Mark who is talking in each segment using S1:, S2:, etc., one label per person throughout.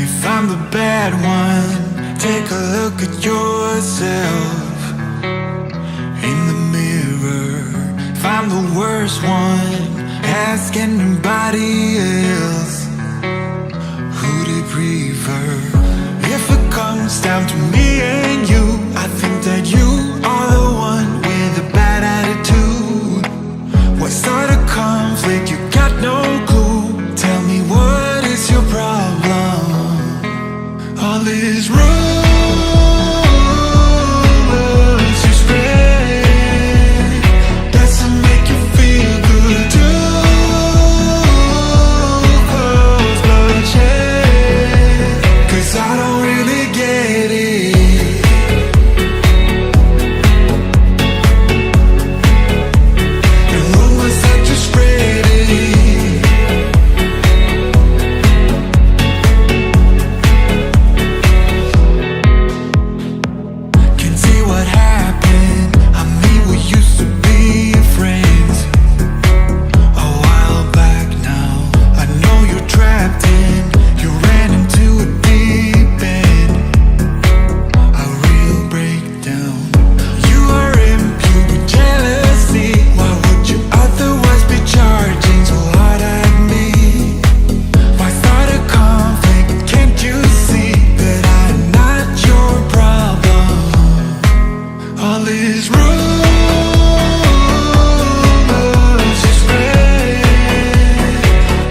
S1: If I'm the bad one, take a look at yourself in the mirror. If I'm the worst one, ask anybody else who they prefer. If it comes down to me and you, I think that you are the one with a bad attitude. What sort of conflict? You got no clue. Tell me, what is your problem? All this rumors you spread doesn't make you feel good too. Cause bloodshed, 'cause I don't really get it. The rumors that you spread it. Can see what happened. I mean, we used to be friends a while back now. I know you're trapped in, you ran into a deep end, a real breakdown. You are imbued with jealousy. Why would you otherwise be charging so hard at me? Why start a conflict? Can't you see that I'm not your problem? All these rumors you spread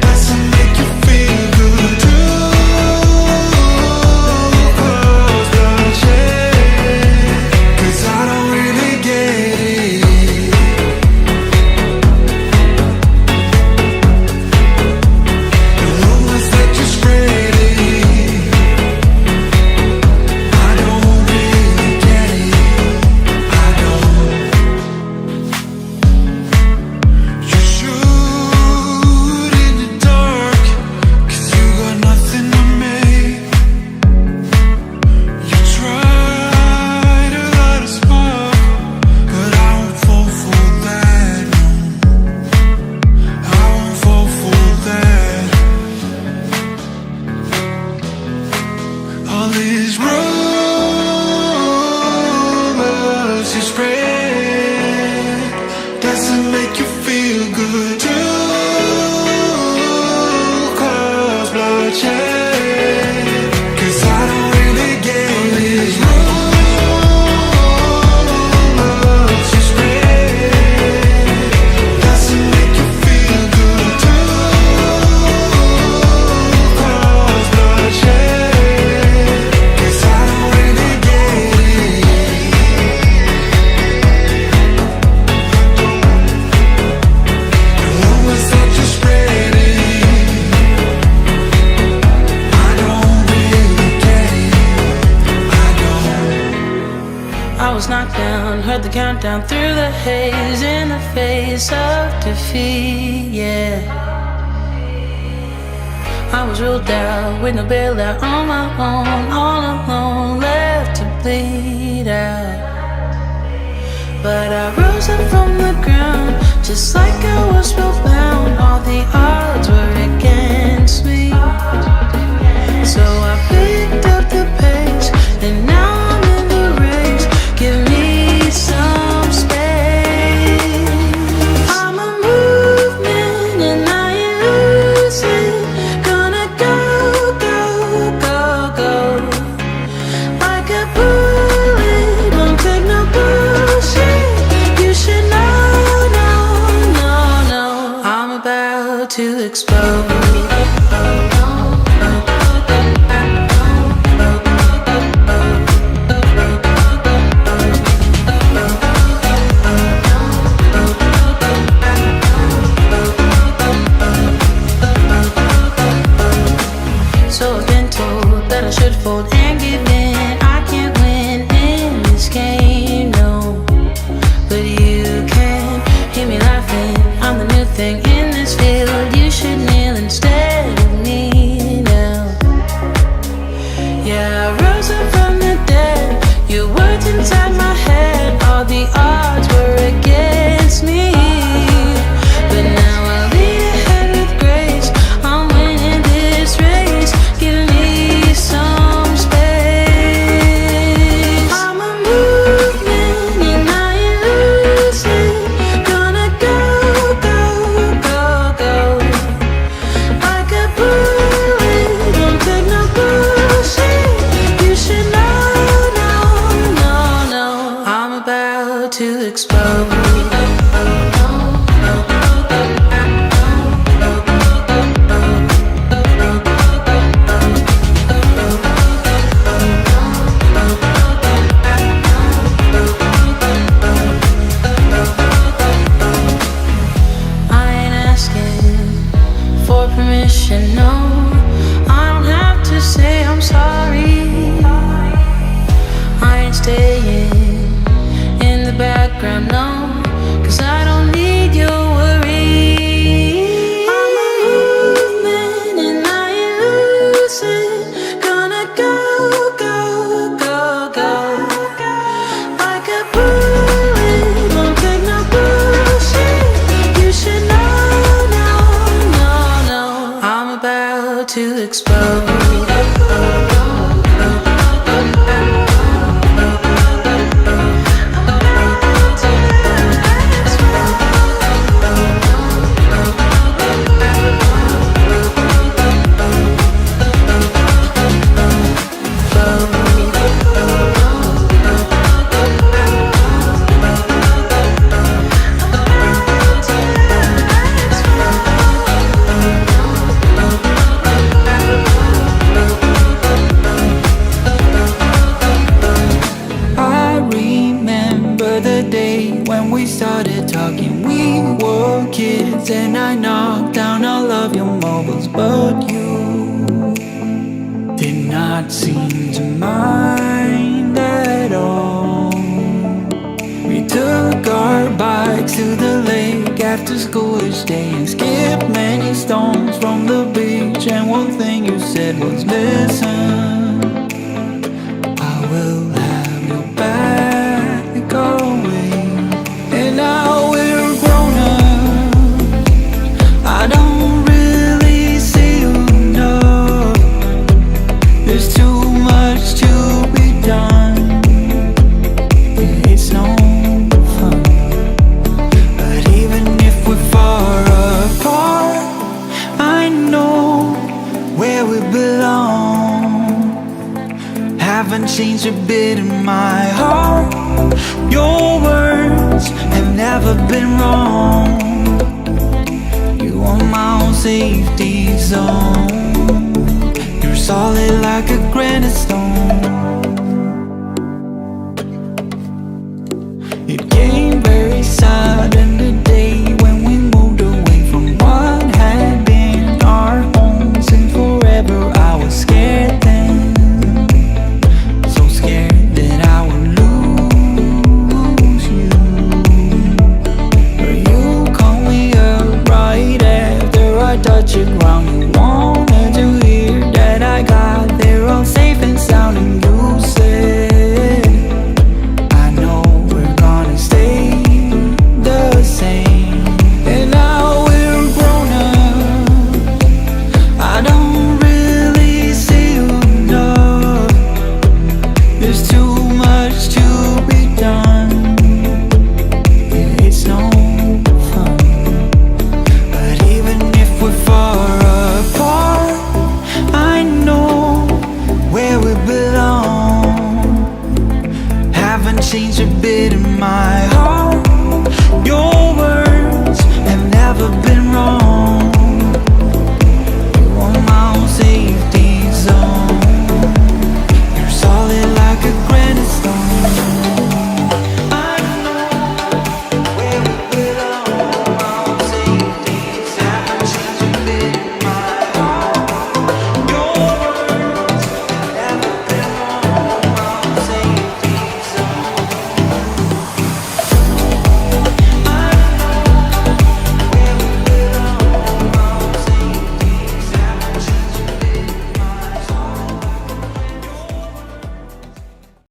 S1: doesn't make you feel good too. Cause bloodshed, 'cause I don't really get it. The rumors that you spread it, I don't really get it. I don't. You shoot in the dark, 'cause you got nothing to make. You try to light a spark, but I won't fall for that, no. I won't fall for that. All these rumors you spread doesn't make you feel good too. Cause bloodshed, 'cause I don't really get these rumors you spread doesn't make you feel good too. Cause bloodshed, 'cause I don't really get it. The rumors that you spread it, I don't really get it. I don't.
S2: I was knocked down, heard the countdown through the haze in the face of defeat, yeah. I was ruled out with no bailout on my own, all alone, left to bleed out. But I rose up from the ground, just like I was spellbound. All the odds were against me, so I picked up the pace, and now I'm in the race. Give me some space. I'm a movement and I ain't losing. Gonna go, go, go, go. Like a bullet, won't take no bullshit. You should know, no, no, no. I'm about to explode. So I've been told that I should fold and give in. I can't win in this game, no. But you can hear me laughing. I'm the new thing in this field. You should kneel instead of me now. Yeah, I rose up from the dead. Your words inside my head. All the odds were against me, but now I'll lead ahead with grace. I'm winning this race. Give me explode.
S1: And I knocked down all of your mobiles, but you did not seem to mind at all. We took our bikes to the lake after school each day and skipped many stones from the beach. And one thing you said was, listen, I will have your back always. And now we're grown up, I don't really see you enough. There's too much to be done. It's no fun. But even if we're far apart, I know where we belong. Haven't changed a bit in my heart. Your words have never been wrong. You are my own safety zone. You're solid like a granite stone.